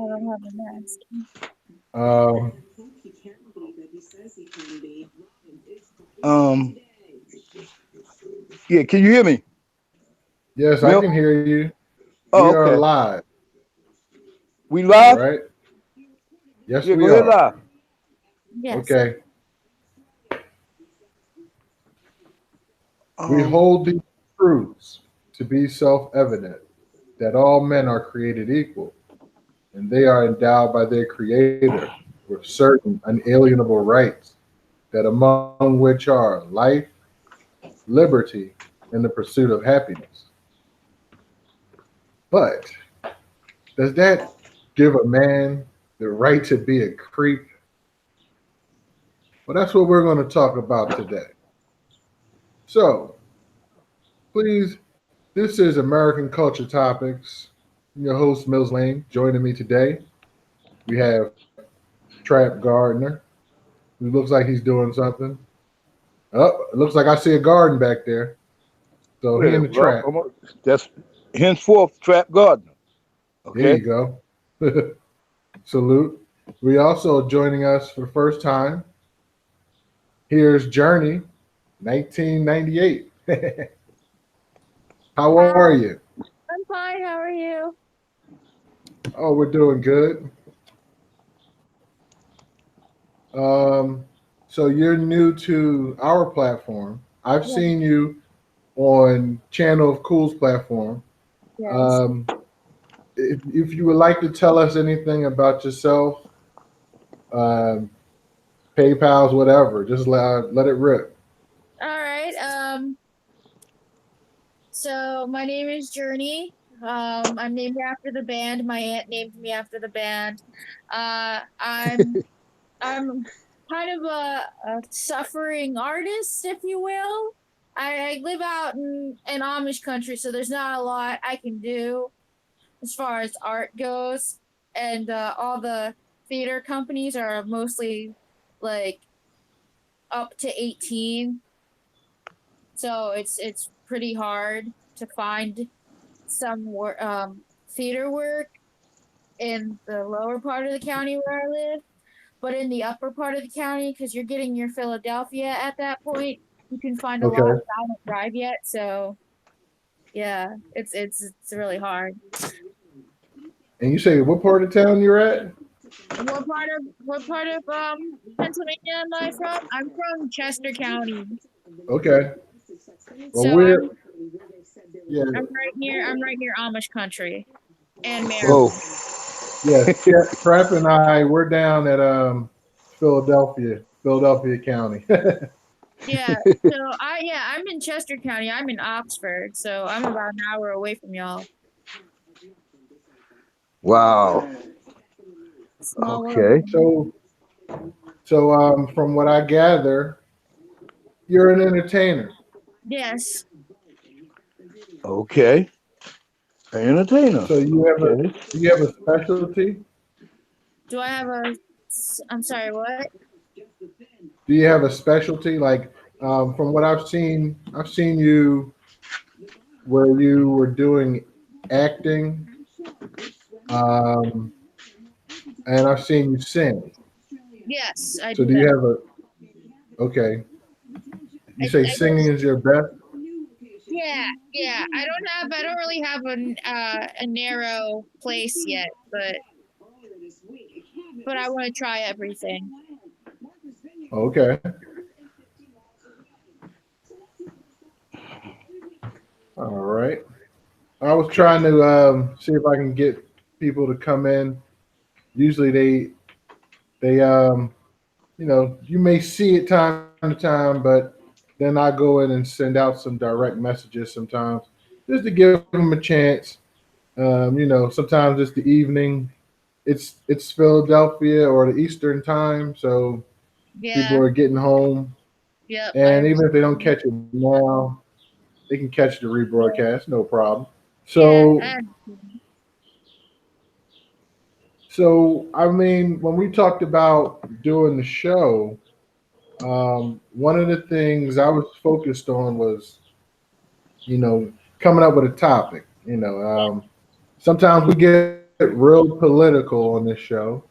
don't have a mask. Um, Um, yeah, can you hear me? yes, I Milk? can hear you. We Oh, are okay. live. We All live? right. Yes, Yeah, we go ahead are. live. Yes. Okay. We Um, hold these truths to be self-evident that all men are created equal, and they are endowed by their Creator with certain unalienable rights, that among which are life, liberty, and the pursuit of happiness. But does that give a man the right to be a creep? Well, that's what we're going to talk about today. So, please, this is American Culture Topics. I'm your host, Mills Lane. Joining me today, we have Trap Gardner, who looks like he's doing something. Oh, it looks like I see a garden back there. So he yeah, in the well, trap. that's henceforth Trap Gardner. There you Okay. go. Salute. We also joining us for the first time. Here's Journey, 1998. How are Hi, you? I'm fine. How are you? Oh, we're doing good. Um, so you're new to our platform. I've Yeah. seen you on Channel of Cool's platform. Yes. Um, if you would like to tell us anything about yourself, um, PayPal's, whatever, just let it rip. All right. So my name is Journey. I'm named after the band. My aunt named me after the band. I'm kind of a suffering artist, if you will. I live out in Amish country, so there's not a lot I can do as far as art goes, and all the theater companies are mostly like up to 18, so it's pretty hard to find some theater work in the lower part of the county where I live. But in the upper part of the county, because you're getting your Philadelphia at that point, you can find a lot, Okay. but I don't drive yet, so yeah, it's really hard. And you say what part of town you're at? What part of Pennsylvania am I from? I'm from Chester County, Okay. Well, so we're yeah, I'm right near Amish country and Oh, Maryland. yeah. Trap and I, we're down at Philadelphia County. Yeah, so I'm in Chester County. I'm in Oxford, so I'm about an hour away from y'all. wow. Small Okay. world. So, from what I gather, you're an entertainer. Yes. Okay. Entertainer. So Okay. you have a specialty? Do I have a? I'm sorry. What? Do you have a specialty? Like, from what I've seen you where you were doing acting, um, and I've seen you sing. Yes, I So do do you that. have a okay? You say I singing is your best? Yeah, yeah. I don't really have a narrow place yet, but I want to try everything. Okay. All right. I was Okay. trying to see if I can get people to come in. Usually they you may see it time to time, but then I go in and send out some direct messages sometimes just to give them a chance. Sometimes it's the evening. It's Philadelphia or the Eastern time, so people Yeah. are getting home, Yep. I and even if they don't understand. catch it now, they can catch the rebroadcast, no problem. Yeah. So So, I mean, when we talked about doing the show, one of the things I was focused on was, coming up with a topic. Sometimes we get a real political on this show,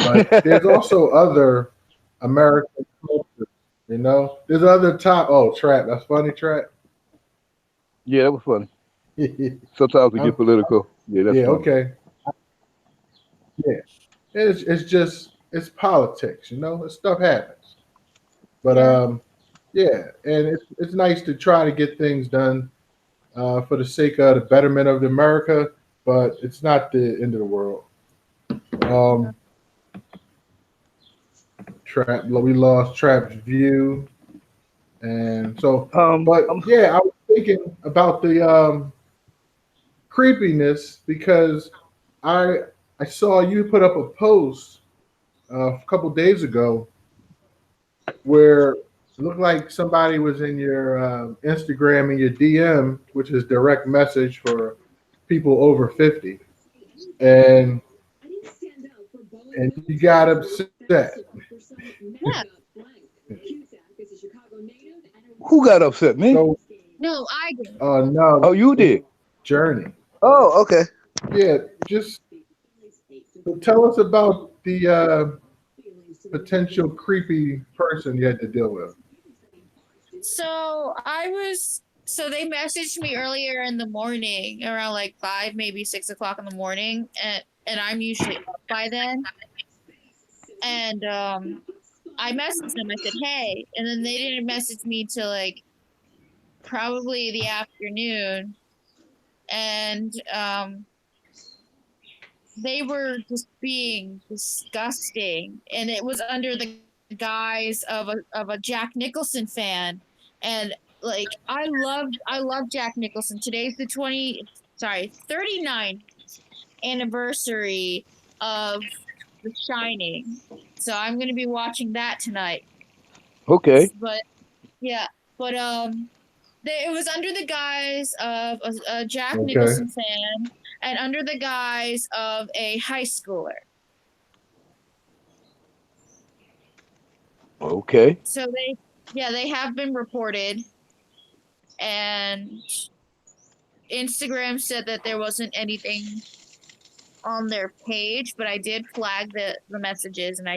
but there's also other American cultures. You know, there's other top. Oh, trap. That's funny, trap. Yeah, that was funny. Sometimes we get I'm, political. Yeah, that's yeah, funny. okay. Yeah, it's just it's politics. You know, stuff happens. But Yeah. yeah, and it's nice to try to get things done for the sake of the betterment of America, but it's not the end of the world. Um, Trap, we lost Trap's view, and so, but I'm yeah, I was thinking about the creepiness because I I saw you put up a post a couple days ago where it looked like somebody was in your Instagram and your DM, which is direct message for people over 50, and you got upset. Yeah. who got upset? Me? So, No, I did. no, Oh, you did. Journey. Oh, okay. Yeah, just tell us about the potential creepy person you had to deal with. So they messaged me earlier in the morning, around like 5, maybe 6 o'clock in the morning, and I'm usually up by then. And I messaged them. I said, "Hey," and then they didn't message me till like probably the afternoon, and they were just being disgusting, and it was under the guise of a Jack Nicholson fan, and like I love Jack Nicholson. Today's the 39th anniversary of The Shining, so I'm gonna be watching that tonight. Okay. But yeah, but it was under the guise of a Jack Okay. Nicholson fan and under the guise of a high schooler. Okay. So they have been reported, and Instagram said that there wasn't anything on their page, but I did flag the messages, and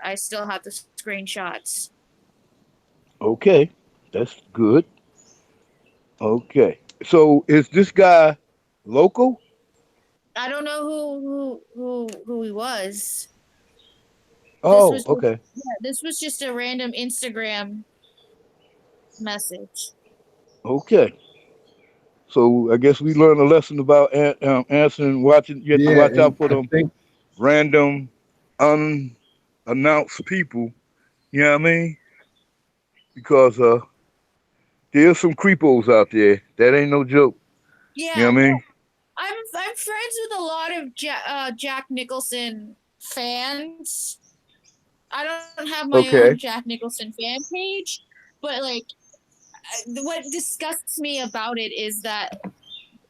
I still have the screenshots. Okay. That's good. Okay. So is this guy local? I don't know who he was. This Oh, was just, okay. yeah, this was just a random Instagram message. Okay. So I guess we learned a lesson about answering, watching. You have to Yeah, watch out and for I them think random, unannounced people. You know what I mean? Because there's some creepos out there. That ain't no joke. You Yeah, know what I no, mean? I'm friends with a lot of Jack Nicholson fans. I don't have my own Okay. Jack Nicholson fan page, but like what disgusts me about it is that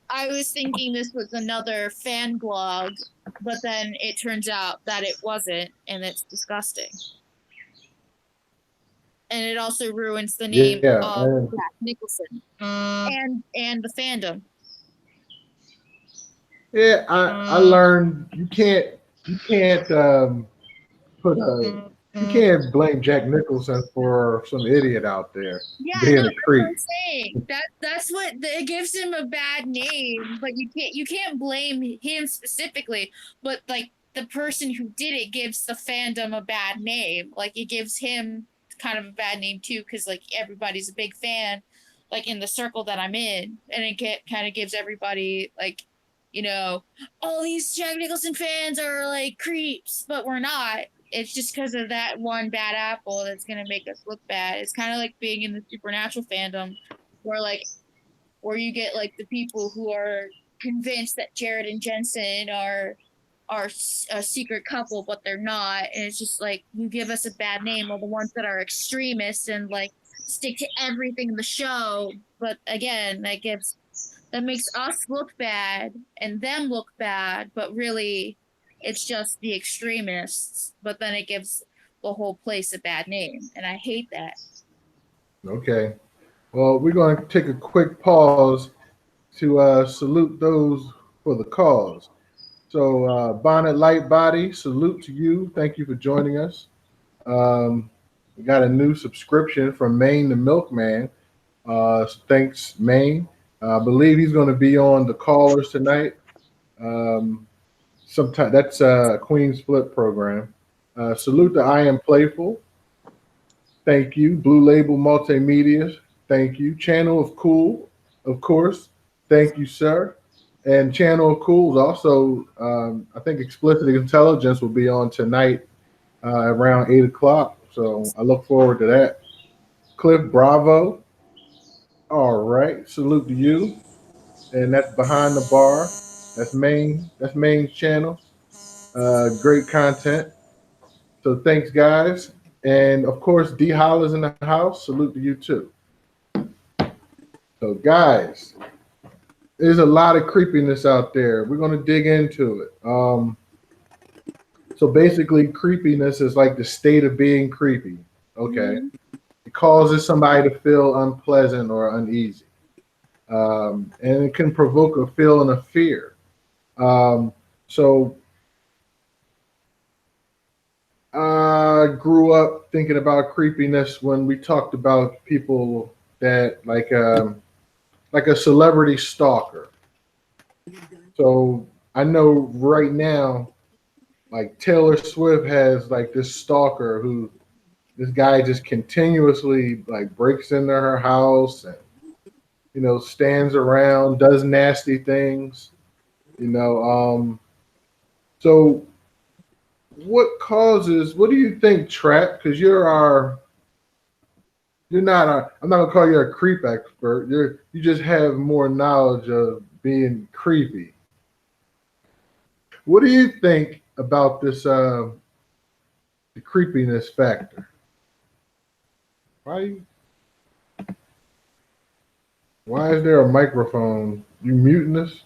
I was thinking this was another fan blog, but then it turns out that it wasn't, and it's disgusting. And it also ruins the name yeah, of and Jack Nicholson and the fandom. yeah, I learned you can't put a you can't blame Jack Nicholson for some idiot out there Yeah, no, being a that's what creep. I'm saying. That's what it gives him a bad name, but you can't blame him specifically. But like the person who did it gives the fandom a bad name. Like it gives him kind of a bad name too, because like everybody's a big fan, like in the circle that I'm in, and kind of gives everybody like, you know, all these Jack Nicholson fans are like creeps, but we're not. It's just because of that one bad apple that's gonna make us look bad. It's kind of like being in the supernatural fandom, where like where you get like the people who are convinced that Jared and Jensen are a secret couple, but they're not, and it's just like you give us a bad name. Or the ones that are extremists and like stick to everything in the show, but again, that makes us look bad and them look bad, but really it's just the extremists, but then it gives the whole place a bad name, and I hate that. Okay. Well, we're going to take a quick pause to salute those for the cause. So, Bonnet Light Body, salute to you. Thank you for joining us. Um, we got a new subscription from Maine the Milkman. Thanks, Maine. I believe he's going to be on the callers tonight. Um, sometime that's Queen's Flip program. Salute to I Am Playful. Thank you. Blue Label Multimedia. Thank you. Channel of Cool, of course. Thank you, sir. And Channel of Cool is also, I think, Explicit Intelligence will be on tonight around 8 o'clock. So I look forward to that. Cliff Bravo. All right. Salute to you. And that's Behind the Bar. That's main. That's Main's channel. Great content. So thanks, guys. And of course, D Hollis in the house. Salute to you too. So, guys, there's a lot of creepiness out there. We're going to dig into it. So, basically, creepiness is like the state of being creepy. Okay. Mhm. It causes somebody to feel unpleasant or uneasy. And it can provoke a feeling of fear. Um, so, I grew up thinking about creepiness when we talked about people that like a celebrity stalker. So I know right now, like Taylor Swift has like this stalker who this guy just continuously like breaks into her house and stands around, does nasty things. You know, so what do you think, Trap? Because you're not a, I'm not gonna call you a creep expert. You just have more knowledge of being creepy. What do you think about this the creepiness factor? Why why is there a microphone? You muting us?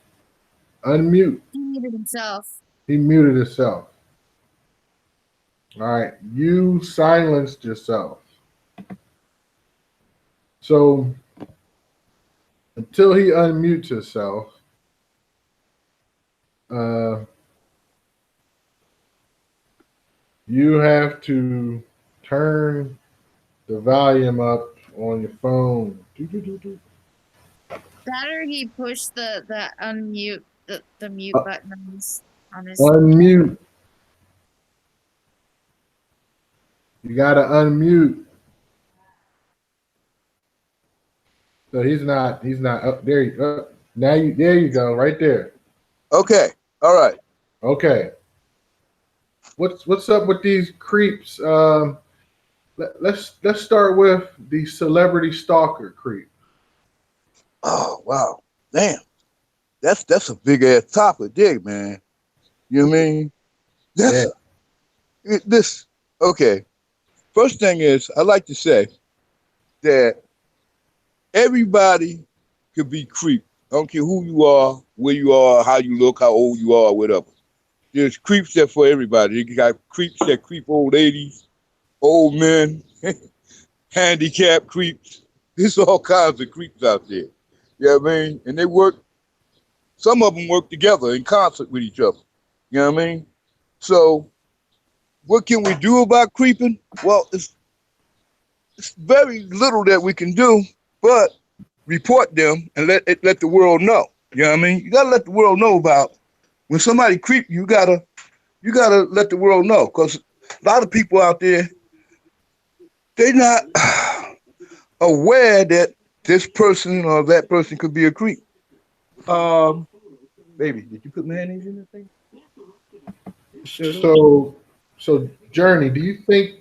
Unmute. He muted himself. He muted himself. All right. You silenced yourself. So until he unmutes himself, uh, you have to turn the volume up on your phone. Do. That or he pushed the unmute the mute button on his Unmute. You gotta unmute. So he's not up there. Now there you go, right there. Okay. All right. Okay. What's up with these creeps? Let's start with the celebrity stalker creep. Oh wow. Damn. That's a big ass topic there, man. You know what I mean? Yeah. That's this okay. First thing is I like to say that everybody could be creep. I don't care who you are, where you are, how you look, how old you are, whatever. There's creeps there for everybody. You got creeps that creep old ladies, old men, handicapped creeps. There's all kinds of creeps out there. You know what I mean? And they work, some of them work together in concert with each other. You know what I mean? So, what can we do about creeping? Well, it's very little that we can do, but report them and let the world know. You know what I mean? You gotta let the world know about when somebody creep you. You gotta let the world know because a lot of people out there they're not aware that this person or that person could be a creep. Um, Baby, did you put mayonnaise in that thing? So so Journey, do you think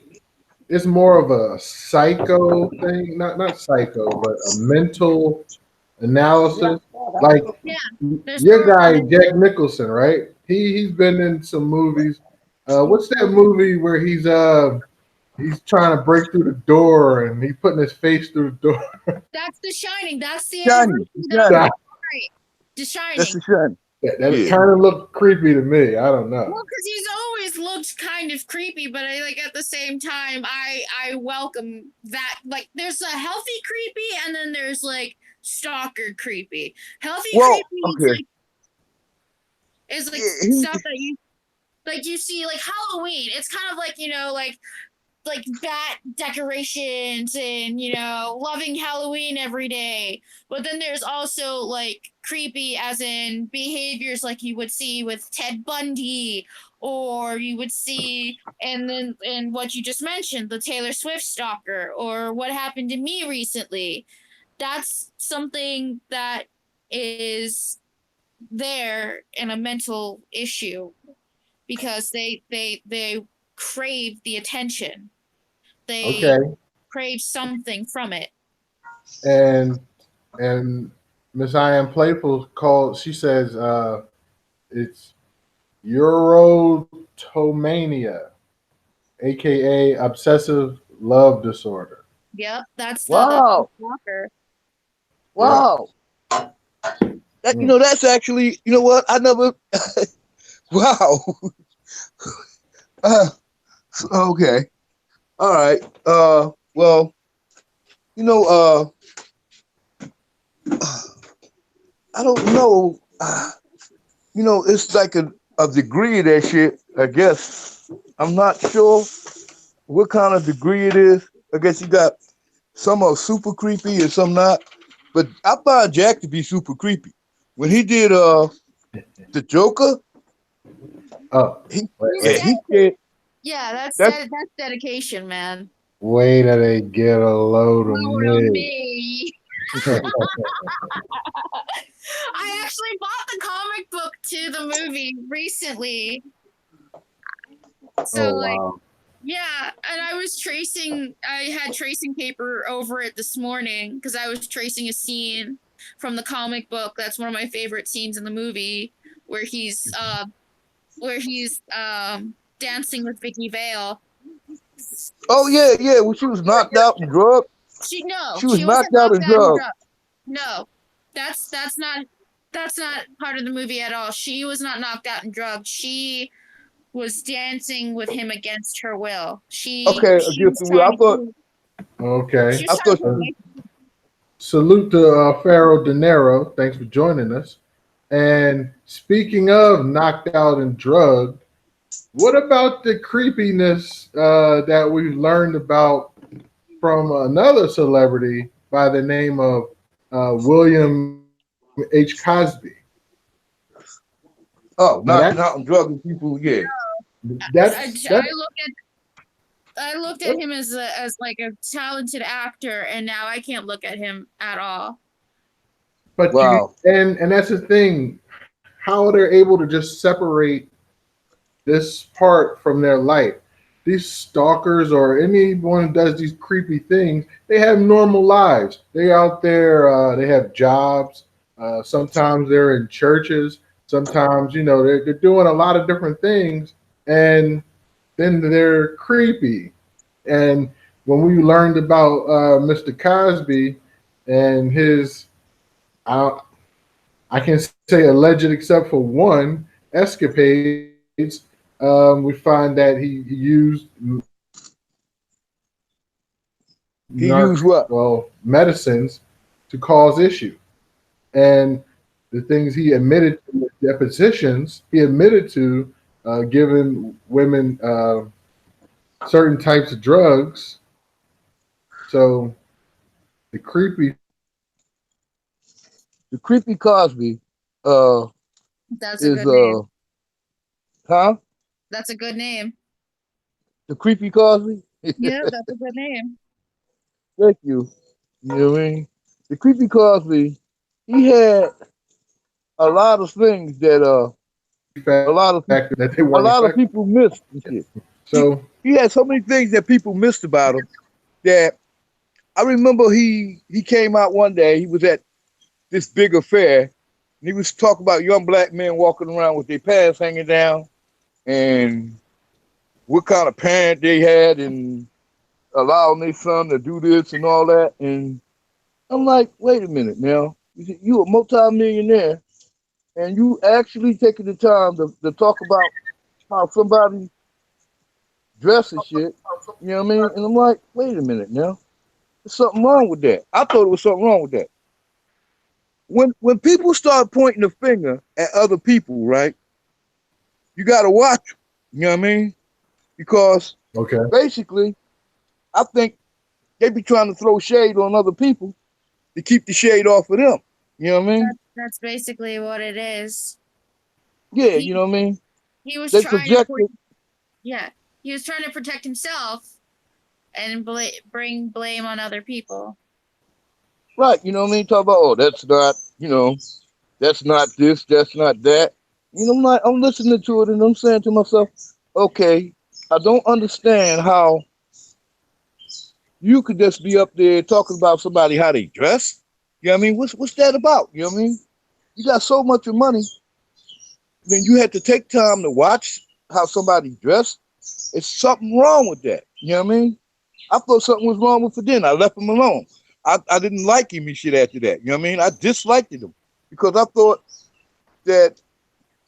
it's more of a psycho thing? Not psycho, but a mental analysis. Like yeah. There's your more guy Jack Nicholson, right? He's been in some movies. What's that movie where he's trying to break through the door and he's putting his face through the door? that's The Shining. That's the Shiny, anniversary that I'm shiny. right. The That's Shining. the shiny. That Yeah. kind of looked creepy to me. I don't know. Well, because he's always looked kind of creepy, but I like at the same time, I welcome that. Like, there's a healthy creepy, and then there's like stalker creepy. Healthy Well, creepy, it's okay. like It's like Yeah, stuff that you see like Halloween. It's kind of like, like bat decorations and loving Halloween every day. But then there's also like creepy as in behaviors like you would see with Ted Bundy, or you would see and what you just mentioned, the Taylor Swift stalker, or what happened to me recently. That's something that is there in a mental issue because they crave the attention. Okay. They crave something from it. And and Miss I Am Playful called. She says it's Eurotomania, aka obsessive love disorder. Yep, that's the wow, stalker. Yeah. wow. That Mm. that's actually what I never. Wow. Okay. All right. Well, you know, I don't know. It's like a degree of that shit. I guess I'm not sure what kind of degree it is. I guess you got some are super creepy and some not. But I find Jack to be super creepy. When he did the Joker, Oh, he wait, He's yeah wait, he dedicated. did Yeah, that. that's dedication, man. wait till they get a load of Load on me. me. I actually bought the comic book to the movie recently. So Oh like, wow. yeah, and I had tracing paper over it this morning because I was tracing a scene from the comic book. That's one of my favorite scenes in the movie where he's dancing with Vicky Vale. Oh yeah, yeah. When she was knocked out and drugged, she was She wasn't knocked out knocked and out and drugged. drugged. No. That's not part of the movie at all. She was not knocked out and drugged. She was dancing with him against her will. Okay, She against was the will. trying to she Okay. was I trying thought to Uh, make salute to Pharaoh De Niro. Thanks for joining us. And speaking of knocked out and drugged, what about the creepiness that we've learned about from another celebrity by the name of William H. Cosby? oh, Now knocking out and drugging people. Yeah. that's I looked at him as like a talented actor, and now I can't look at him at all. but you Wow. and that's the thing. How they're able to just separate this part from their life. These stalkers or anyone who does these creepy things, they have normal lives. They out there, they have jobs. Sometimes they're in churches. Sometimes, they're doing a lot of different things, and then they're creepy. And when we learned about Mr. Cosby and his, I, I can say alleged, except for one escapades, we find that he used He used what? medicines to cause issue. And the things he admitted to depositions, he admitted to giving women certain types of drugs. So the creepy, The creepy Cosby. Uh, That's a is good name. huh? That's a good name. The creepy Cosby. Yeah, that's a good name. Thank you. You know what I mean? The creepy Cosby. He had a lot of things that a lot of factor that they a weren't lot of expecting. people missed and shit. He, So he had so many things that people missed about him that I remember he came out one day, he was at this big affair, and he was talking about young black men walking around with their pants hanging down and what kind of parent they had and allowing their son to do this and all that. And I'm like, wait a minute now. You a multimillionaire and you actually taking the time to talk about how somebody dress and shit. You know what I mean? And I'm like, wait a minute now. There's something wrong with that. I thought it was something wrong with that. When people start pointing the finger at other people, right? you got to watch 'em, you know what I mean? Because Okay. basically, I think they be trying to throw shade on other people to keep the shade off of them. You know what I mean? That's basically what it is. Yeah, you He know what I mean? he was They trying to project it. yeah, he was trying to protect himself and bring blame on other people. Right, you know what I mean? Talk about, oh, that's not, that's not this, that's not that. I'm listening to it and I'm saying to myself, okay, I don't understand how you could just be up there talking about somebody how they dress. You know what I mean? What's that about? You know what I mean? You got so much of money, then you had to take time to watch how somebody dressed. It's something wrong with that. You know what I mean? I thought something was wrong with Fidel. I left him alone. I didn't like him and shit after that. You know what I mean? I disliked him because I thought that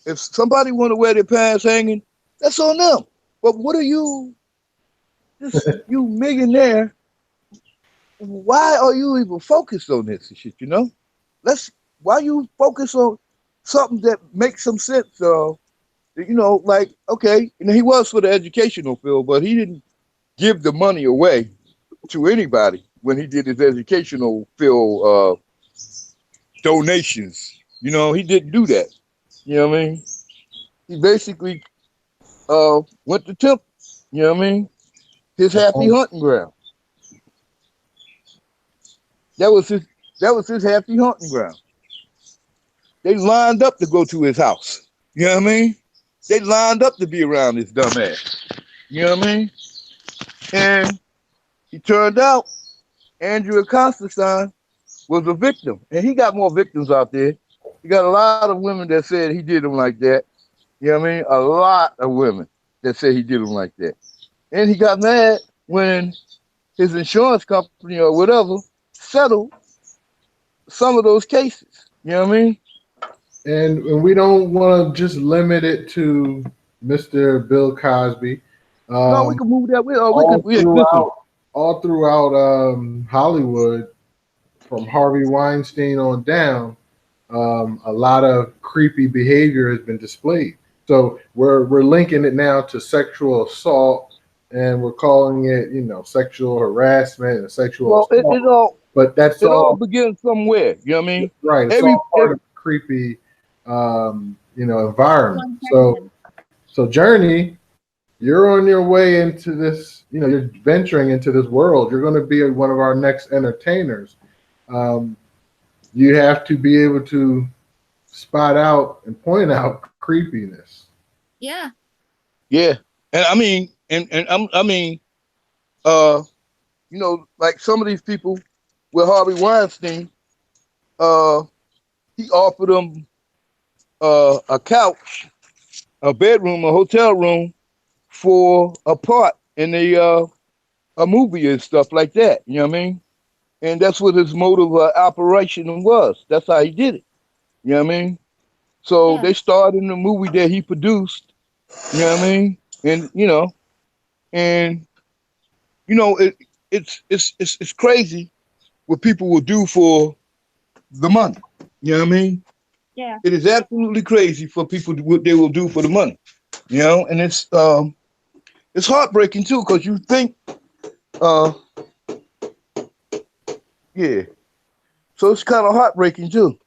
if somebody want to wear their pants hanging, that's on them. But what are you, this you millionaire? Why are you even focused on this and shit? Let's why you focus on something that makes some sense? Like okay, he was for the educational field, but he didn't give the money away to anybody when he did his educational field donations. He didn't do that. You know what I mean? He basically went to temple. You know what I mean? His happy hunting ground. That was his. That was his happy hunting ground. They lined up to go to his house. You know what I mean? They lined up to be around this dumb ass. You know what I mean? And he turned out Andrea Constantine was a victim, and he got more victims out there. He got a lot of women that said he did them like that. You know what I mean? A lot of women that said he did them like that. And he got mad when his insurance company or whatever settled some of those cases. You know what I mean? And we don't want to just limit it to Mr. Bill Cosby. No, we Um, could move that way, or we could. all Yeah, listen. throughout, all throughout Hollywood, from Harvey Weinstein on down, a lot of creepy behavior has been displayed. So we're linking it now to sexual assault, and we're calling it, sexual harassment and sexual Well, it, assault. it all But that's it all all begins somewhere. You know what I mean? right. It's Every, all part of the creepy, environment. One So, second. so Journey, you're on your way into this. You're venturing into this world. You're going to be one of our next entertainers. Um, you have to be able to spot out and point out creepiness. Yeah. yeah, and I mean, I mean, uh, like some of these people with Harvey Weinstein, uh, he offered them a couch, a bedroom, a hotel room for a part in a movie and stuff like that. You know what I mean? And that's what his motive operation was. That's how he did it. You know what I mean? So Yeah. they starred in the movie that he produced. You know what I mean? And and it's crazy what people will do for the money. You know what I mean? Yeah. It is absolutely crazy for people what they will do for the money. And it's heartbreaking too because you think, uh, yeah. So it's kind of heartbreaking too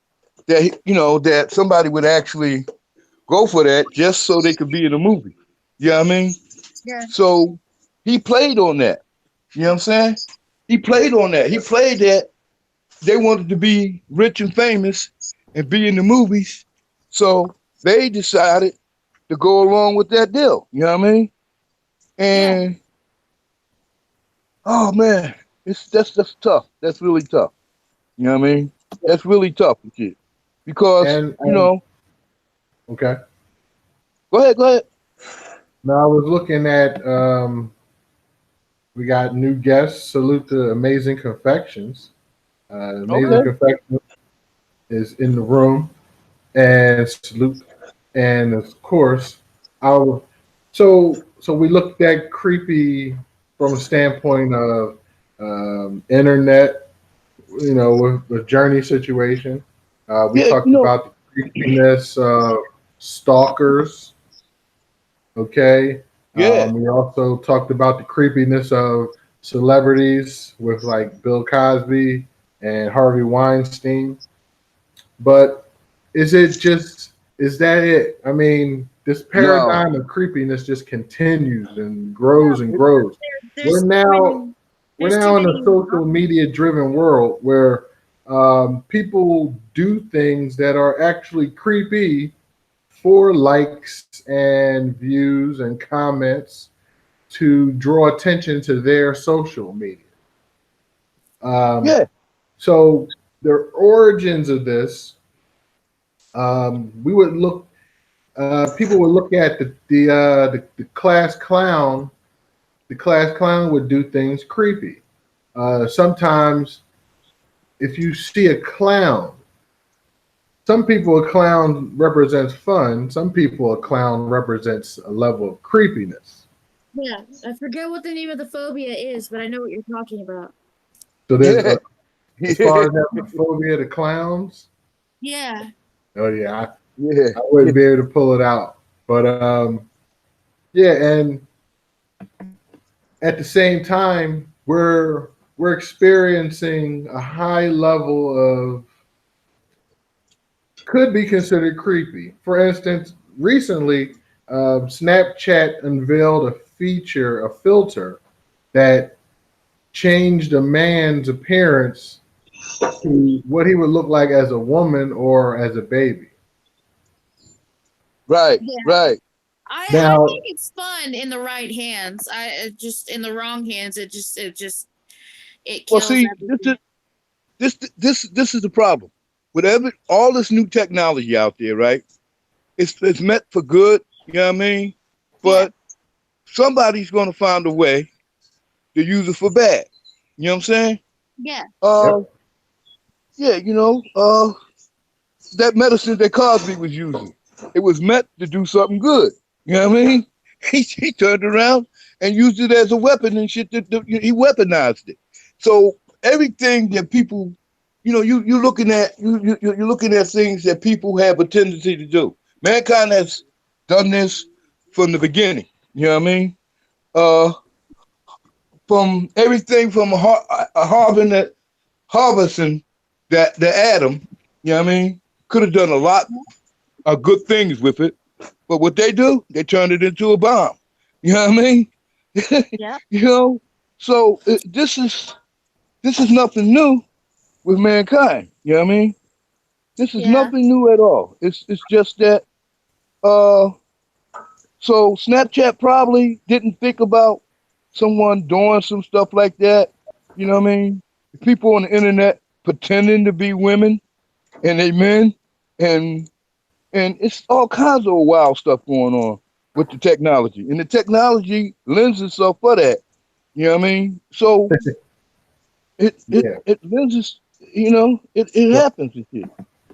that that somebody would actually go for that just so they could be in a movie. You know what I mean? Yeah. So he played on that. You know what I'm saying? He played on that. He played that they wanted to be rich and famous and be in the movies. So they decided to go along with that deal. You know what I mean? Yeah. And oh man, that's tough. That's really tough. You know what I mean? That's really tough shit. Because, And okay. go ahead. Now I was looking at. We got new guests. Salute to Amazing Confections. Amazing Okay. Confections is in the room, and salute. And of course, our so we looked at creepy from a standpoint of internet. With Journey situation. We Yeah, talked about the creepiness of stalkers. Okay. Yeah. We also talked about the creepiness of celebrities with like Bill Cosby and Harvey Weinstein. But is that it? I mean, this No. paradigm of creepiness just continues and No, grows and grows. We're there's too now many. we're There's too now in a many. social media driven world where people do things that are actually creepy for likes and views and comments to draw attention to their social media. Um, Yeah. so the origins of this, we would look. People would look at the class clown. The class clown would do things creepy. Sometimes, if you see a clown, some people a clown represents fun. Some people a clown represents a level of creepiness. Yeah, I forget what the name of the phobia is, but I know what you're talking about. So there's Yeah. as far as having a phobia to clowns. Yeah, Oh yeah, Yeah. I wouldn't be able to pull it out. But yeah, and at the same time, we're experiencing a high level of could be considered creepy. For instance, recently, Snapchat unveiled a filter that changed a man's appearance to what he would look like as a woman or as a baby. Right. yeah. Right. I Now, think it's fun in the right hands. Just in the wrong hands, it Well, kills see, everything. this is the problem. Whatever all this new technology out there, right? It's meant for good. You know what I mean? Yeah, But somebody's going to find a way to use it for bad. You know what I'm saying? yeah, Uh, yep. yeah. That medicine that Cosby was using, it was meant to do something good. You know what I mean? He turned around and used it as a weapon and shit. He weaponized it. So everything that people, you're looking at you're looking at things that people have a tendency to do. Mankind has done this from the beginning. You know what I mean? Uh, from everything from harvesting that the atom. You know what I mean? Could have done a lot of good things with it, but what they do, they turn it into a bomb. You know what I mean? yeah, you know, so this is nothing new with mankind. You know what I mean? This is yeah. nothing new at all. It's just that uh so Snapchat probably didn't think about someone doing some stuff like that. You know what I mean? People on the internet pretending to be women and they men and it's all kinds of wild stuff going on with the technology. And the technology lends itself for that. You know what I mean? So it it Yeah. it lends, it So, happens and shit. You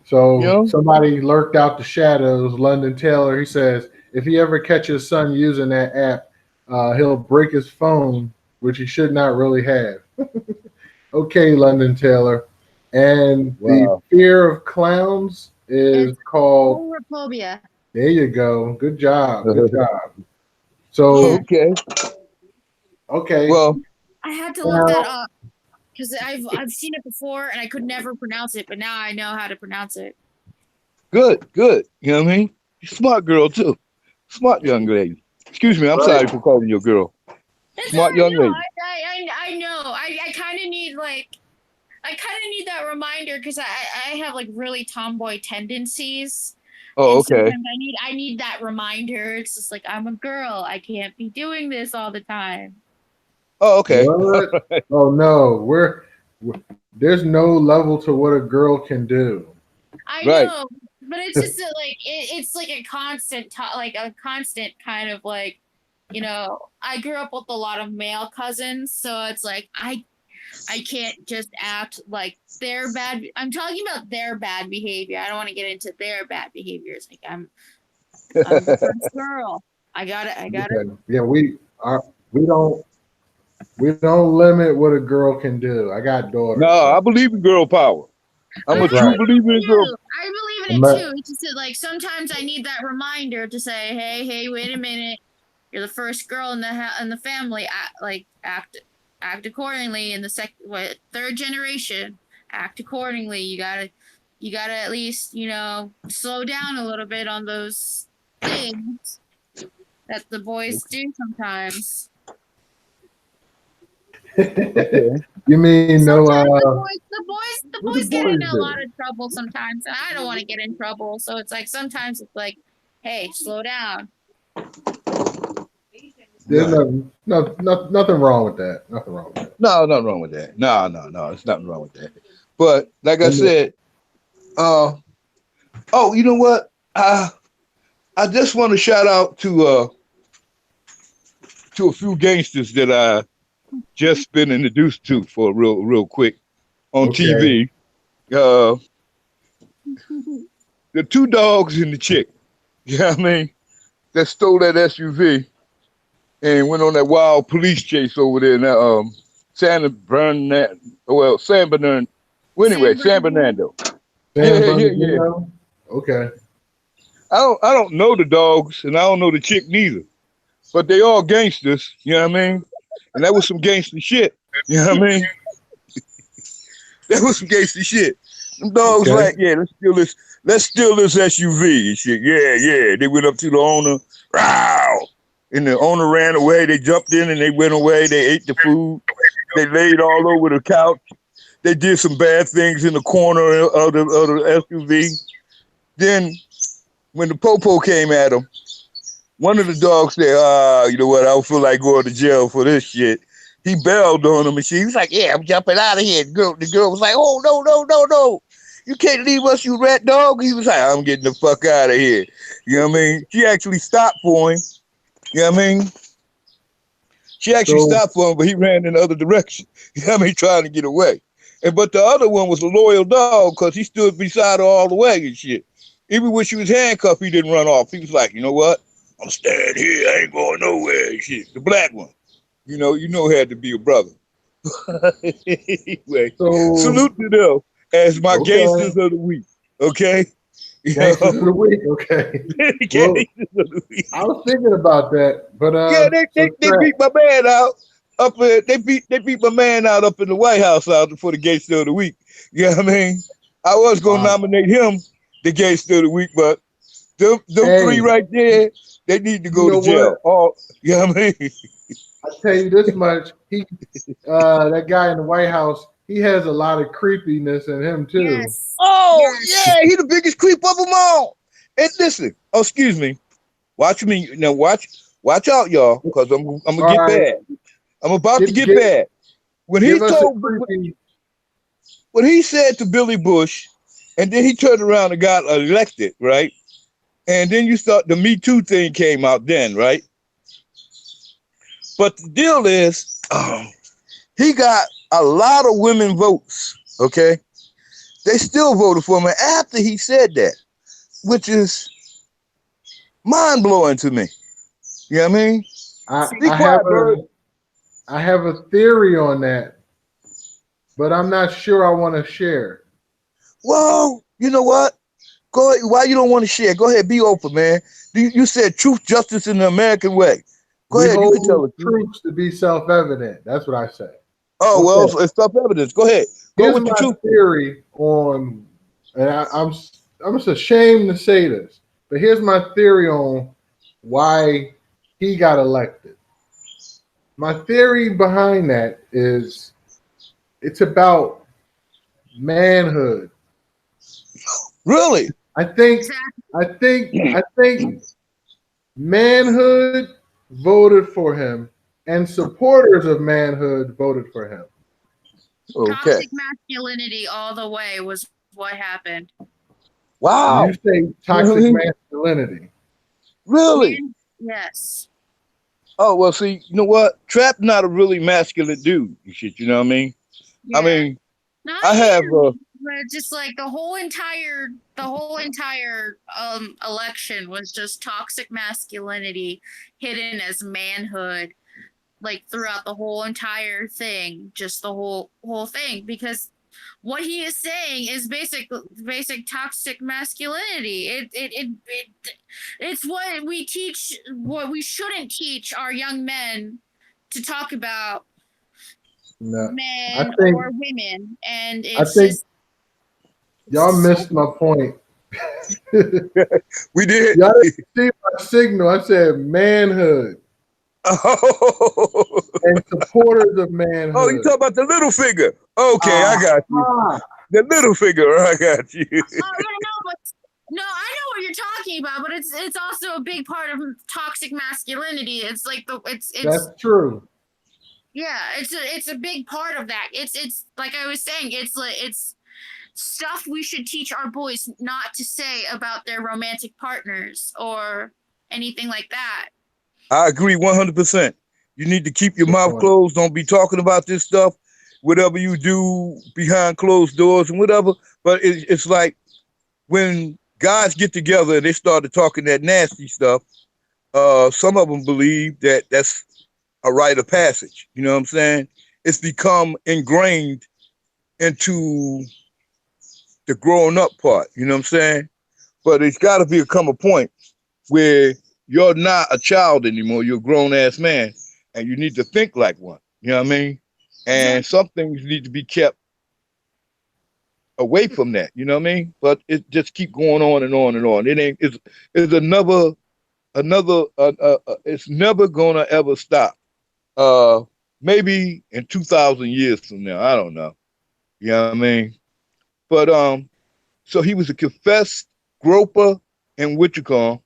so know? somebody lurked out the shadows. London Taylor. He says if he ever catches his son using that app, he'll break his phone, which he should not really have. Okay, London Taylor. And the Wow. fear of clowns is It's called. horophobia. There you go. Good job. Good job. So, Yeah, Okay. okay. Well, I had to look that Now, up because I've seen it before and I could never pronounce it, but now I know how to pronounce it. good, good. You know what I mean? You're a smart girl too. Smart young lady. Excuse me, I'm sorry right. for calling you a girl. It's Smart all young no, lady. I know. I kind of need I kind of need that reminder because I have like really tomboy tendencies, Oh, and okay. sometimes I need that reminder. It's just like I'm a girl. I can't be doing this all the time. Oh, okay. What? Oh no, there's no level to what a girl can do. I Right. know, but it's just that, like it's like a constant, like a constant kind of like, I grew up with a lot of male cousins, so it's like I can't just act like their bad. I'm talking about their bad behavior. I don't want to get into their bad behaviors. Like I'm the first girl. I got it. Yeah, we don't we don't limit what a girl can do. I got No, daughters, so I believe in girl power. I'm a that's true right. believer in girl. I believe in it Ama- too. It's just that like sometimes I need that reminder to say, hey, wait a minute. You're the first girl in the family. Act accordingly. In the third generation, act accordingly. You gotta at least slow down a little bit on those things that the boys do sometimes. Okay. You mean no? Sometimes the What the boys get in boys a lot do? of trouble sometimes, and I don't want to get in trouble. So it's like sometimes it's like, hey, slow down. There's Right. nothing wrong with that. Nothing wrong with that. No, nothing wrong with that. No, no, no. There's nothing wrong with that. But like I And the- said, uh, oh, you know what? I just want to shout out to a few gangsters that I just been introduced to for real quick on okay. TV. The two dogs and the chick. You know what I mean? That stole that SUV and went on that wild police chase over there in that San Bernardino. Well, San Bernardino. Well, anyway, San San Bernardino. Bernardino. San Yeah, yeah, yeah. Bernardino. Okay. I don't know the dogs and I don't know the chick neither. But they all gangsters, you know what I mean? And that was some gangster shit. You know what I mean? That was some gangster shit. Them dogs Okay. like, yeah, let's steal this SUV and shit. Yeah, yeah. They went up to the owner, row. And the owner ran away. They jumped in and they went away. They ate the food. They laid all over the couch. They did some bad things in the corner of the SUV. Then when the popo came at them, one of the dogs said, you know what, I don't feel like going to jail for this shit. He bailed on him and she was like, yeah, I'm jumping out of here. The girl was like, oh, no, no, no, no. You can't leave us, you rat dog. He was like, I'm getting the fuck out of here. You know what I mean? She actually stopped for him. You know what I mean? She actually So stopped for him, but he ran in the other direction. You know what I mean? Trying to get away. But the other one was a loyal dog because he stood beside her all the way and shit. Even when she was handcuffed, he didn't run off. He was like, you know what? I'm staying here. I ain't going nowhere and shit. The black one. Had to be a brother. Anyway, so salute to them as my okay. gangsters of the week. Okay? You Gangsters of the know? week. Okay. Well, Gangsters of the week. I was thinking about that, but Yeah, they, so they, they Trap. beat my man out up in, they beat my man out up in the White House out for the gangster of the week. You know what I mean? I was gonna Wow. nominate him the gangster of the week, but them three Hey, right there, they need to you go to know what? jail. Oh, you know what I mean? I tell you this much. That guy in the White House, he has a lot of creepiness in him too. Yes. Oh Yes. yeah, he the biggest creep of them all. And listen, oh excuse me, watch me now. Watch out, y'all, because I'm gonna All get right, bad. I'm about to give get give bad. When he give us a told creepy. what he said to Billy Bush, and then he turned around and got elected, right? And then you start the Me Too thing came out then, right? But the deal is, he got a lot of women votes. Okay, they still voted for him after he said that, which is mind blowing to me. You know what I mean? I Be I See, have quiet, bird. a theory on that, but I'm not sure I want to share. Well, you know what? Go ahead. Why you don't want to share? Go ahead, be open, man. You said truth, justice, in the American way. Go We ahead, you can tell hold the truth. truths to be self-evident. That's what I say. Oh well, Okay. so it's tough evidence. Go ahead, go Here's with the my truth. theory on, and I'm just ashamed to say this, but here's my theory on why he got elected. My theory behind that is it's about manhood. Really? I think exactly. I think manhood voted for him and supporters of manhood voted for him. Okay. Toxic masculinity all the way was what happened. You Wow. say toxic Really? masculinity. Really? Man, yes. Oh well. See, you know what? Trap not a really masculine dude. You shit. You know what I mean? I Yeah. mean, Not I have. him, but just like the whole entire election was just toxic masculinity hidden as manhood, like throughout the whole entire thing, just the whole thing, because what he is saying is basic toxic masculinity. It's what we teach, what we shouldn't teach our young men to talk about No, I men think or women, and I it's think just y'all so missed my point. We did. Y'all didn't see my signal. I said manhood Oh, and supporters of oh, you manhood. talk about the little figure. Okay, I got you. Ah, The little figure, I got you. oh yeah, no, but no, I know what you're talking about, but it's also a big part of toxic masculinity. It's like it's that's true. yeah, it's a big part of that. It's like I was saying, it's like it's stuff we should teach our boys not to say about their romantic partners or anything like that. I agree 100%. You need to keep your Good mouth point. closed. Don't be talking about this stuff, whatever you do behind closed doors and whatever. But it's like when guys get together and they started talking that nasty stuff, some of them believe that that's a rite of passage. You know what I'm saying? It's become ingrained into the growing up part. You know what I'm saying? But it's got to become a point where you're not a child anymore. You're a grown ass man, and you need to think like one. You know what I mean? And Exactly. some things need to be kept away from that. You know what I mean? But it just keep going on and on and on. It ain't. It's another. It's never gonna ever stop. Uh, Maybe in 2,000 years from now. I don't know. You know what I mean? But so he was a confessed groper and what you call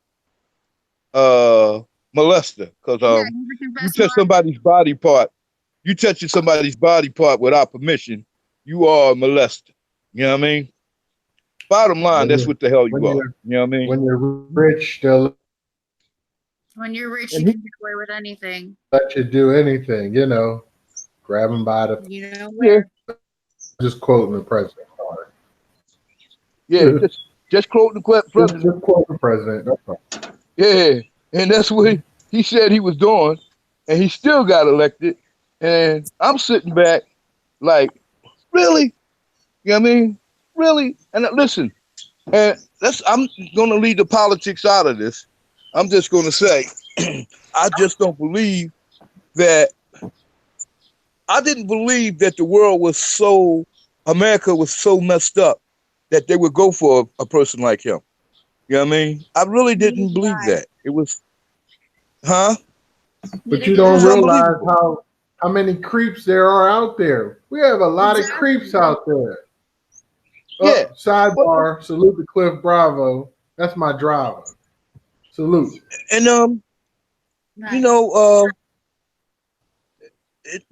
uh molester because Yeah, he's a you confessed touch molester. somebody's body part, you touching somebody's body part without permission, you are a molester. You know what I mean? Bottom line, When that's you what the hell when you are. you're You know what I mean? when you're rich, they'll When you're rich, you And he, can get away with anything. let you do anything. Grab them by the. You know yeah, where? Just quoting the president. Sorry. yeah, just quote the president. Just quote the president. That's all. Yeah, and that's what he said he was doing, and he still got elected. And I'm sitting back like, really? You know what I mean? Really? And listen, and I'm going to leave the politics out of this. I'm just going to say, I just don't believe that. I didn't believe that the world was America was so messed up that they would go for a person like him. You know what I mean? I really Neither didn't did believe I. that. It was, huh? But Neither you did It don't was I. realize unbelievable. how many creeps there are out there. We have a lot of creeps Exactly. out there. Yeah. But, Sidebar. Salute to Cliff Bravo. That's my driver. Salute. and, you Nice. know,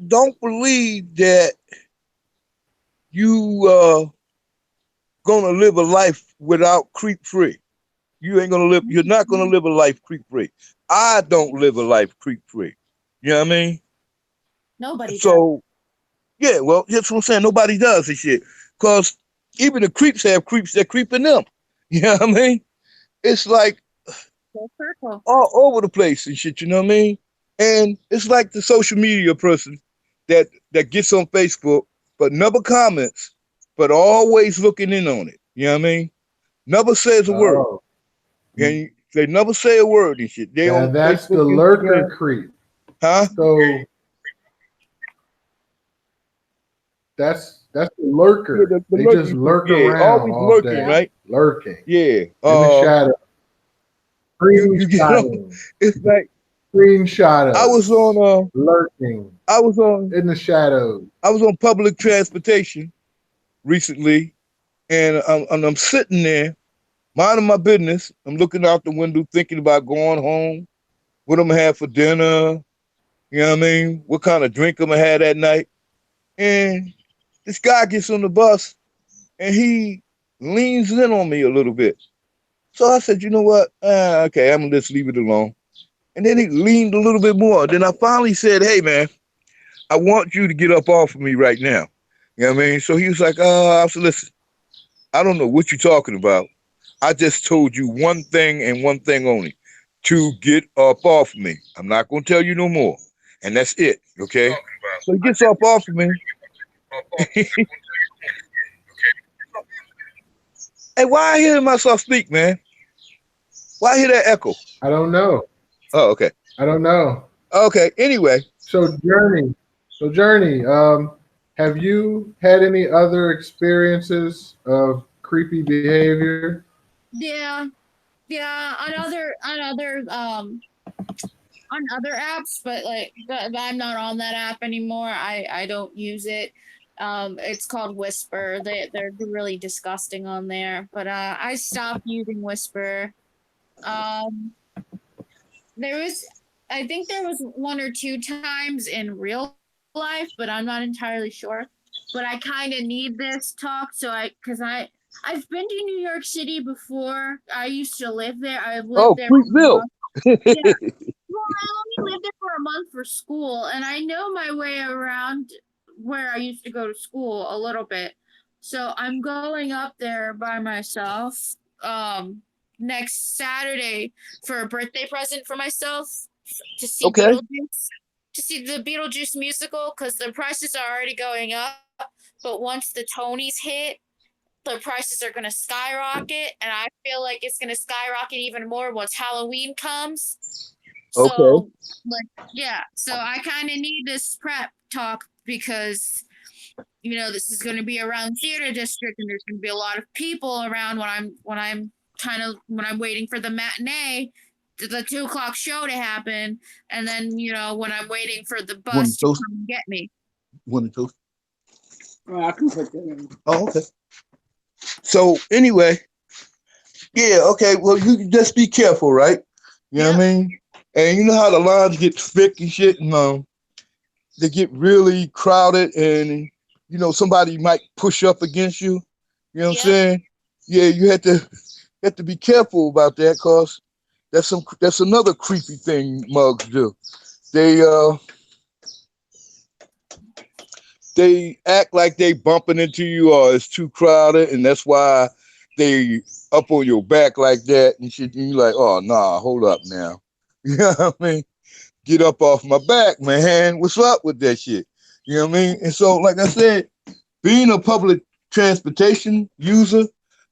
don't believe that you gonna live a life without creep free. You ain't gonna live. You're not gonna live a life creep free. I don't live a life creep free. You know what I mean? Nobody does. So yeah, well, that's what I'm saying. Nobody does this shit because even the creeps have creeps that creep in them. You know what I mean? It's like Full circle. all over the place and shit. You know what I mean? And it's like the social media person that gets on Facebook but never comments, but always looking in on it. You know what I mean? Never says a word. Oh, And they never say a word and shit. They now on that's the Facebook, lurker Instagram, creep. huh? So that's the Yeah, lurker. the They just lurking creep. lurk Yeah, around always all lurking, day, Yep. right? lurking Yeah. in the shadow, You get on. screenshotting, It's like screenshot I was us, on lurking I was on in the shadows. I was on public transportation recently, and I'm sitting there minding my business. I'm looking out the window, thinking about going home, what I'm gonna have for dinner. You know what I mean? What kind of drink I'm gonna have that night? And this guy gets on the bus, and he leans in on me a little bit. So I said, you know what? Okay, I'm gonna just leave it alone. And then he leaned a little bit more. Then I finally said, hey man, I want you to get up off of me right now. You know what I mean? So he was like, I said, listen, I don't know what you're talking about. I just told you one thing and one thing only, to get up off me. I'm not going to tell you no more. And that's it. Okay. So he gets up off of me. Hey, why I hear myself speak, man? Why I hear that echo? I don't know. Oh, okay. I don't know. Okay. Anyway, So Journey. Have you had any other experiences of creepy behavior? Yeah, yeah. On other apps, but I'm not on that app anymore. I don't use it. It's called Whisper. They're really disgusting on there. But I stopped using Whisper. Um, there was, I think there was one or two times in real life, but I'm not entirely sure. But I kind of need this talk, because I've been to New York City before. I used to live there. I've lived oh, there for a Creepville. month. Yeah, well, I only lived there for a month for school, and I know my way around where I used to go to school a little bit. So I'm going up there by myself next Saturday for a birthday present for myself to see Okay. The Beetlejuice musical because the prices are already going up. But once the Tonys hit, the prices are going to skyrocket, and I feel like it's going to skyrocket even more once Halloween comes. Okay. So, like, yeah. So I kind of need this prep talk because this is going to be around theater district, and there's going to be a lot of people around when I'm waiting for the matinee, the 2 o'clock show to happen, and then when I'm waiting for the One bus to toast. come and get me. One toast. Oh, I can put that in. Oh, okay. So anyway, yeah, okay. Well, you can just be careful, right? You know what Yep. I mean? And you know how the lines get thick and shit, and they get really crowded, and somebody might push up against you. You know what I'm Yep. saying? Yeah, you have to be careful about that, cause that's another creepy thing mugs do. They they act like they bumping into you or it's too crowded, and that's why they up on your back like that and shit. And you're like, oh nah, hold up now. You know what I mean? Get up off my back, man. What's up with that shit? You know what I mean? And so, like I said, being a public transportation user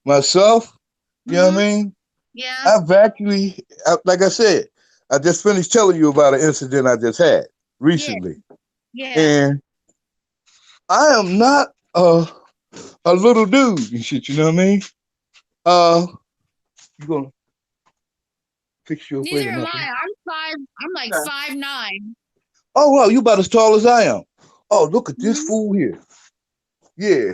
myself, you know what Mhm. I mean? Yeah. I've actually, like I said, I just finished telling you about an incident I just had Yeah. recently, Yeah. and I am not a little dude and shit. You know what I mean? Uh, you gonna fix your Neither wait a am minute. I. I'm like Okay. 5'9". Oh well, you about as tall as I am. Oh, look at this Mhm. fool here. Yeah,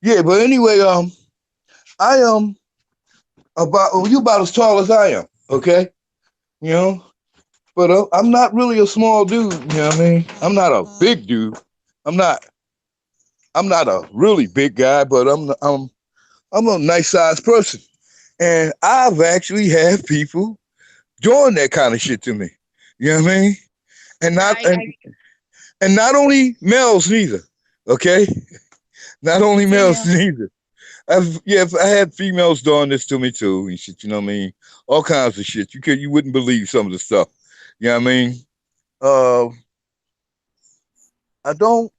yeah. But anyway, I am you about as tall as I am. Okay, you know. But I'm not really a small dude. You know what I mean? I'm not a big dude. I'm not. I'm not a really big guy, but I'm a nice sized person. And I've actually had people doing that kind of shit to me. You know what I mean? And Yeah. not and not only males neither. Okay, not only males Female. neither. I had females doing this to me too and shit. You know what I mean? All kinds of shit. You wouldn't believe some of the stuff. You know what I mean? Uh, I don't.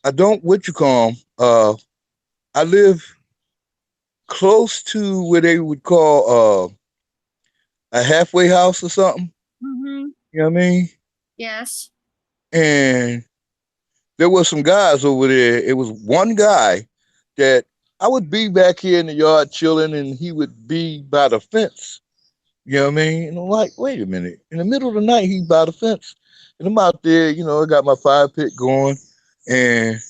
I don't. What you call 'em, I live close to where they would call a halfway house or something. Mhm. You know what I mean? Yes. And there was some guys over there. It was one guy that I would be back here in the yard chilling, and he would be by the fence. You know what I mean? And I'm like, wait a minute. In the middle of the night, he's by the fence. And I'm out there, I got my fire pit going, and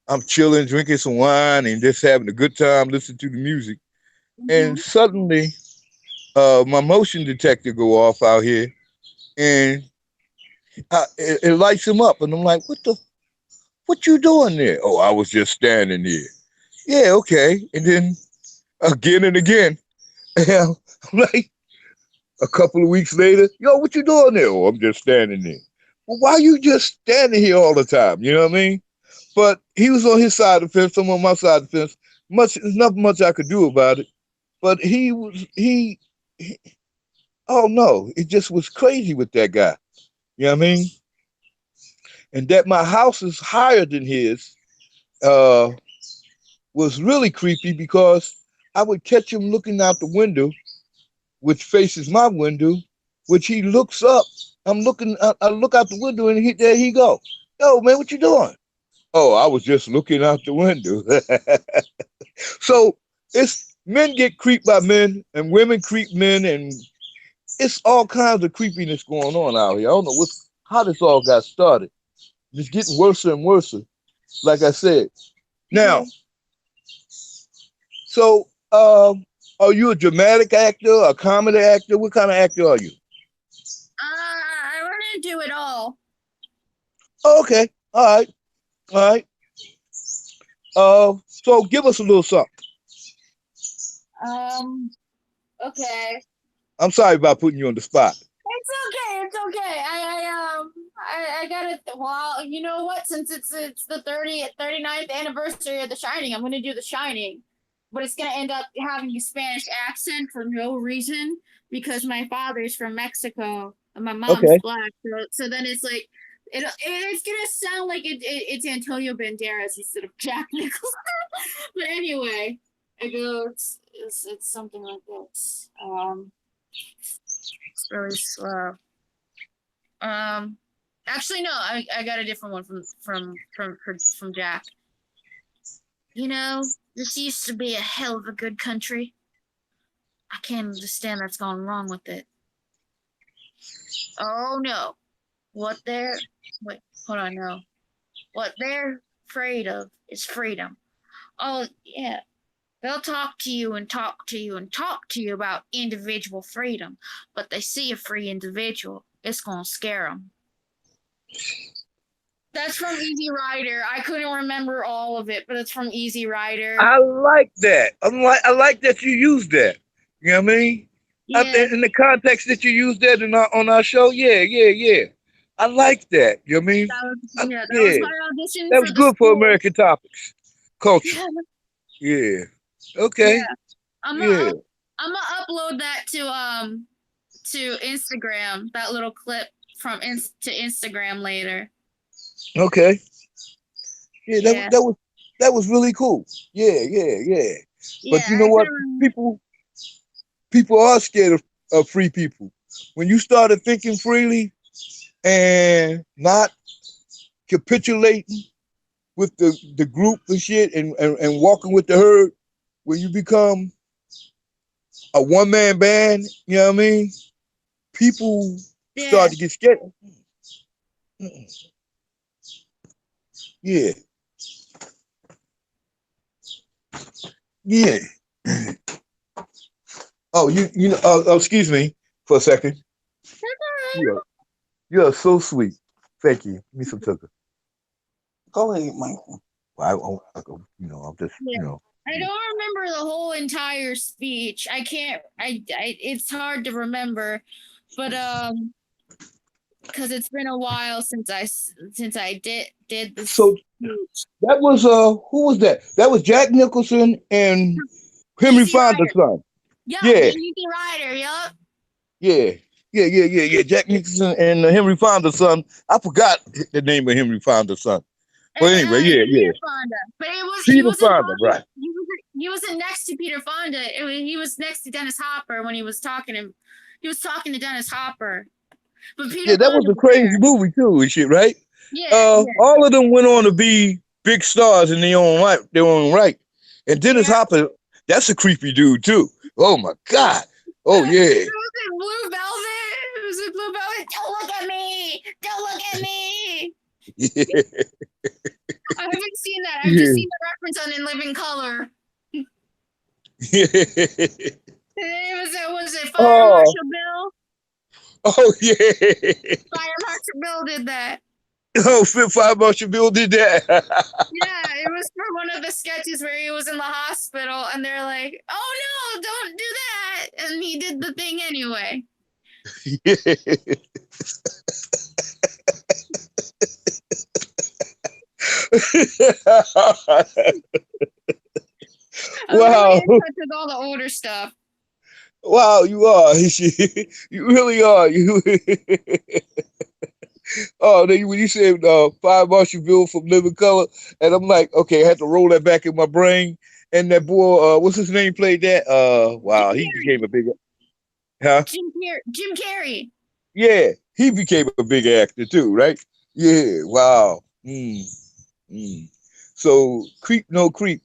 I'm chilling, drinking some wine, and just having a good time listening to the music. And Mhm. suddenly, my motion detector go off out here, and it lights him up. And I'm like, what you doing there? Oh, I was just standing there. Yeah, okay. And then again and again. And I'm like, a couple of weeks later, yo, what you doing there? Oh, I'm just standing there. Well, why you just standing here all the time? You know what I mean? But he was on his side of the fence, I'm on my side of the fence. There's nothing much I could do about it. But he oh no, it just was crazy with that guy. You know what I mean? And that my house is higher than his, uh, was really creepy because I would catch him looking out the window, which faces my window, which he looks up. I'm looking, I look out the window and there he go. Yo, man, what you doing? Oh, I was just looking out the window. So it's men get creeped by men and women creep men, and it's all kinds of creepiness going on out here. I don't know how this all got started. It's getting worse and worse, like I said. Now, so are you a dramatic actor, a comedy actor? What kind of actor are you? I want to do it all. Oh, okay. All right. All right. So give us a little something. Okay. I'm sorry about putting you on the spot. It's okay. It's okay. I got it. Well, you know what? Since it's the 39th anniversary of The Shining, I'm gonna do The Shining, but it's gonna end up having a Spanish accent for no reason because my father's from Mexico and my mom's Okay. black. So then it's like it's gonna sound like it's Antonio Banderas instead of Jack Nicholson. But anyway, it's something like this. It's really slow. Actually, no, I got a different one from Jack. You know, this used to be a hell of a good country. I can't understand that's gone wrong with it. Oh no, what they're wait, hold on, no, what they're afraid of is freedom. Oh yeah, they'll talk to you and talk to you and talk to you about individual freedom, but they see a free individual, it's gonna scare them. That's from Easy Rider. I couldn't remember all of it, but it's from Easy Rider. I like that. I like that you use that. You know what I mean? I Yeah, think in the context that you use that on our show, yeah. I like that. You know what I mean? that was Yeah, my audition that for was the good for school. American topics, culture. Yeah, Yeah. yeah. Okay. I'm Yeah. gonna I'm gonna upload that to Instagram. That little clip to Instagram later. Okay. Yeah. Yeah, That was really cool. Yeah. But yeah. you know I what? couldn't. People are scared of free people. When you started thinking freely and not capitulating with the group and shit and walking with the herd, when you become a one man band, you know what I mean? People Yeah, start to get scared. Yeah, yeah. Oh, you know. Excuse me for a second. You are, you are so sweet. Thank you. Give me some sugar. Go ahead, Mike. Well, I'm just, yeah. I don't remember the whole entire speech. I can't. It's hard to remember, but because it's been a while since I did this So speech. that was who was that? That was Jack Nicholson and Henry Easy Fonda's Rider. son. Yup, Yeah, Easy Rider. Yup. yeah, yeah. Jack Nicholson and Henry Fonda's son. I forgot the name of Henry Fonda's son. But anyway, yeah. Peter Fonda. But he Peter wasn't Fonda, talking. right? He wasn't next to Peter Fonda. He was next to Dennis Hopper when he was talking to. He was talking to Dennis Hopper, but Yeah, Peter that was Fonda a was crazy there. movie too, and shit, right? Yeah, All of them went on to be big stars in their own right. And Dennis yeah. Hopper, that's a creepy dude too. Oh my god. Oh yeah. Was it Blue Velvet? Was it Blue Velvet? Don't look at me! Don't look at me! Yeah. I haven't seen that. I've just Yeah. seen the reference on In Living Color. Was it Fire Oh, Marshal Bill? oh yeah. Fire Marshal Bill did that. Oh, Fit Five Marshall Bill did that. Yeah, it was for one of the sketches where he was in the hospital and they're like, oh no, don't do that. And he did the thing anyway. Yeah. I'm really Wow. in touch with all the older stuff. Wow, you are. You really are. You Oh, then when you said Fire Marshal Bill from Living Color, and I'm like, okay, I had to roll that back in my brain. And that boy, what's his name, played that? Jim Wow, he became Carrey. a big, huh? Jim Carrey. Yeah, he became a big actor too, right? Yeah, wow. Mm. So creep, no creep.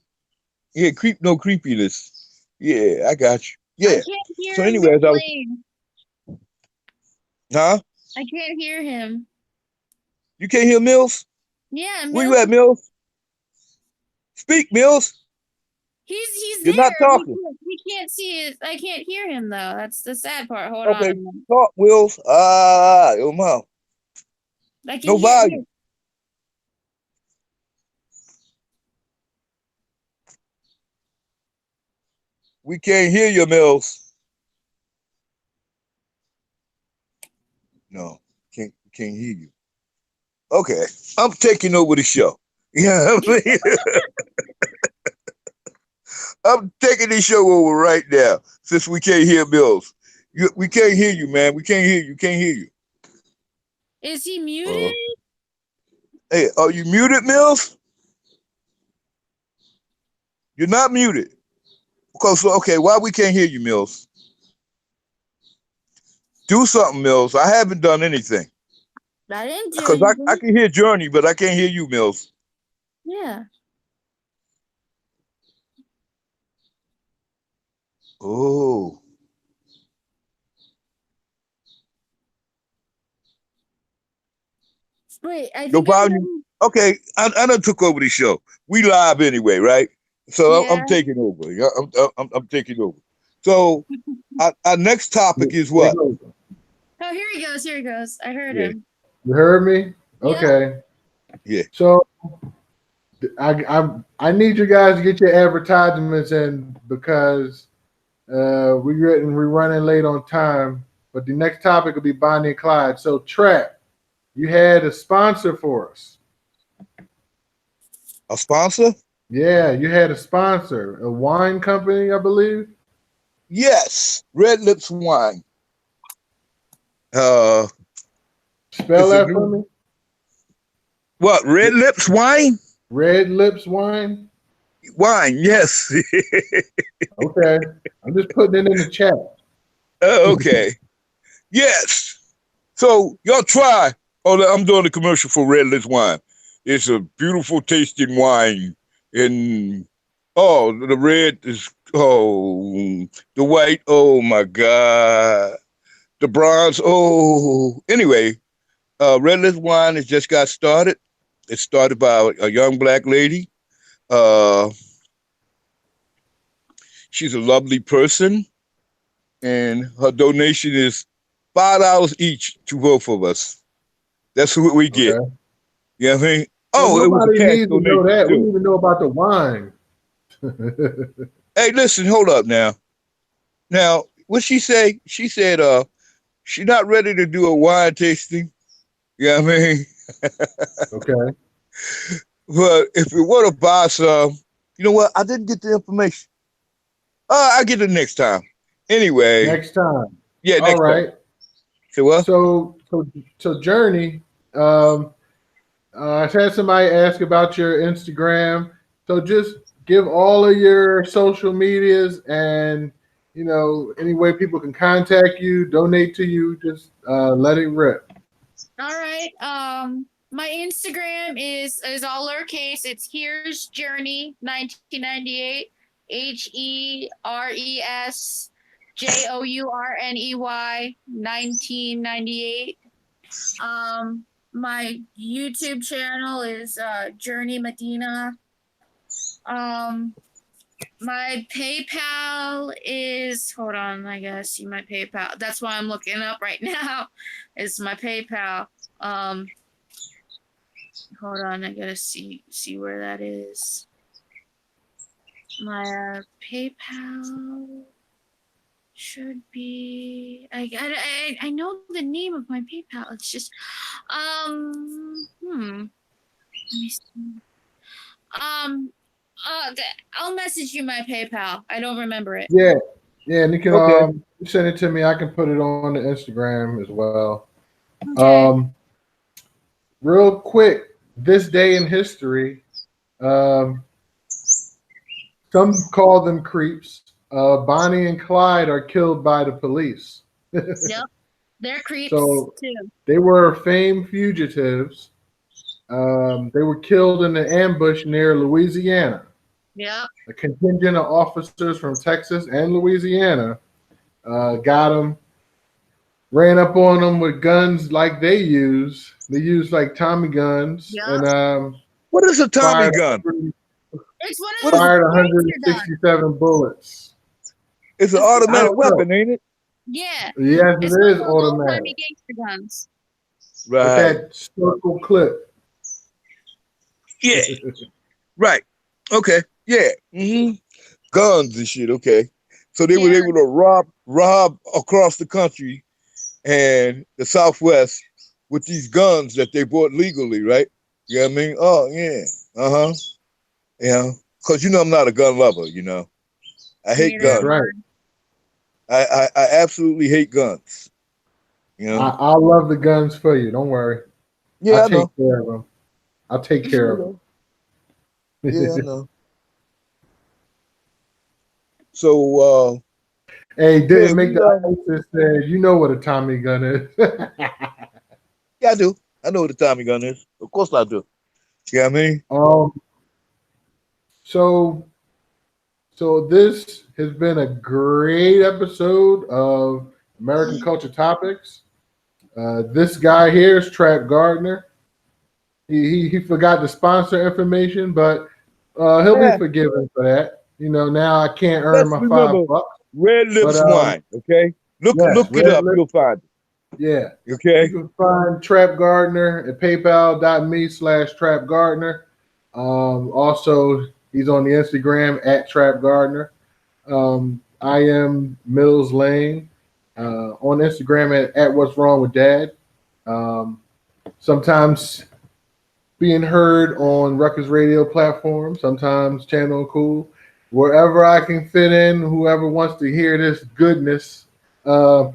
Yeah, creep, no creepiness. Yeah, I got you. I Yeah. can't So, hear anyways, I was, McLean. huh? I can't hear him. You can't hear Mills? Yeah, Where you Mills. at, Mills? Speak, Mills. He's You're not there. talking. We can't see it. I can't hear him though. That's the sad part. Hold on a Okay, minute. talk, Mills. Your mouth. I can No hear here. volume. We can't hear you, Mills. No, can't hear you. Okay, I'm taking over the show. Yeah, I mean, I'm taking this show over right now since we can't hear Mills. We can't hear you, man. We can't hear you. Can't hear you. Is he muted? Uh, hey, are you muted, Mills? You're not muted. Because okay, why we can't hear you, Mills? Do something, Mills. I haven't done anything. I didn't do Because I anything. can hear Journey, but I can't hear you, Mills. Yeah. Oh, Wait, I no think I volume. heard. Okay, I done took over the show. We live anyway, right? So I'm Yeah. taking over. Yeah, I'm taking over. So our next topic is There what? goes. Oh, here he goes. Here he goes. I heard Yeah, him. You heard me? Yep. Okay. yeah. So I need you guys to get your advertisements in because we're running late on time. But the next topic will be Bonnie and Clyde. So Trap, you had a sponsor for us. A sponsor? Yeah, you had a sponsor, a wine company, I believe. Yes. Red Lips Wine. Uh, Spell it's a that for new me. what? Red Lips Wine? Red Lips Wine. Wine. Yes. Okay, I'm just putting it in the chat. Okay. Yes. So y'all try. Oh, I'm doing a commercial for Red Lips Wine. It's a beautiful tasting wine. And oh, the red is the white. Oh my God. The bronze. Oh. Anyway, Red Lips Wine has just got started. It started by a young black lady. Uh, she's a lovely person, and her donation is $5 each to both of us. That's what we get. Okay. You know what I mean? Well, Oh, it was a nobody cash needs to know donation that. We too. need to know about the wine. Hey, listen, hold up now. Now, what she say? She said, she's not ready to do a wine tasting. You know what I mean? Okay. But if you want to buy some, you know what? I didn't get the information. I'll get it next time. Anyway, Next time. yeah, All next time. right. So what? So Journey. I had somebody ask about your Instagram. So just give all of your social medias and any way people can contact you, donate to you. Just let it rip. All right. My Instagram is all lowercase. It's Here's Journey 1998. HERESJOURNEY 1998. My YouTube channel is Journey Medina. My PayPal is, hold on, I gotta see my PayPal. That's why I'm looking up right now. Is my PayPal. Um, hold on, I gotta see where that is. My PayPal should be. I know the name of my PayPal. It's just Let me see. Um I'll message you my PayPal. I don't remember it. Yeah, yeah, and you can Okay. send it to me. I can put it on the Instagram as well. Okay. Um, real quick, this day in history, um, some call them creeps. Bonnie and Clyde are killed by the police. Yep. They're creeps So too. they were famed fugitives. They were killed in an ambush near Louisiana. Yep. A contingent of officers from Texas and Louisiana got them, ran up on them with guns like they use. They use like Tommy guns Yep. and What is a Tommy fired gun? It's one What of is those it? fired gangster guns. 167 bullets. It's an It's I automatic don't know. weapon, ain't it? Yeah. Yes, It's it one of is those old timey automatic gangster guns. with Right. that circle clip. Yeah. Right. Okay. Yeah. Guns and shit. Okay. So they were Yeah. able to rob across the country and the Southwest with these guns that they bought legally, right? You know what I mean? Oh yeah. Uh-huh. Yeah. Because you know I'm not a gun lover, you know. I hate Neither That's am guns. right. I absolutely hate guns. You know? I'll love the guns for you. Don't worry. Yeah, I'll I know. take care of them. I'll take care You of know. Yeah, I them. know. So Hey, yeah, didn't make we the ISIS said, you know what a Tommy gun is. yeah, I do. I know what a Tommy gun is. Of course I do. You know what I mean? um, so so this has been a great episode of American Culture Topics. This guy here is Trap Gardner. He forgot the sponsor information, but he'll be Yeah. forgiven for that. You know, now I can't earn Let's my remember $5. Red But Lips Wine, okay? yes, Look it Red up, Lip, you'll find yeah. it. You Okay? can find Trap Gardner at paypal.me/Trap Gardner. Also, he's on the Instagram at Trap Gardner. I am Mills Lane on Instagram at What's Wrong with Dad. Um, sometimes being heard on Ruckus Radio platform, sometimes Channel Cool. Wherever I can fit in, whoever wants to hear this goodness, you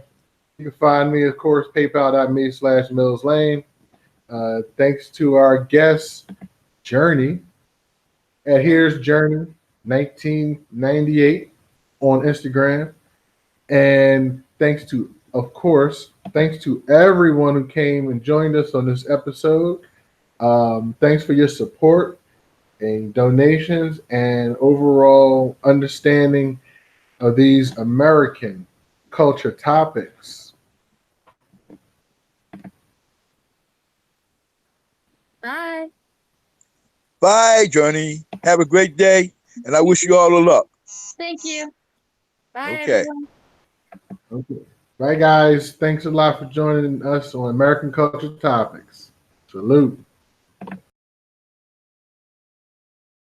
can find me, of course, paypal.me/Mills Lane. Thanks to our guest, Journey, at Here's Journey 1998 on Instagram. And thanks to everyone who came and joined us on this episode. Thanks for your support and donations and overall understanding of these American culture topics. Bye. Bye, Journey. Have a great day, and I wish you all the luck. Thank you. Bye, Okay. everyone. Okay. Bye, guys. Thanks a lot for joining us on American Culture Topics. Salute.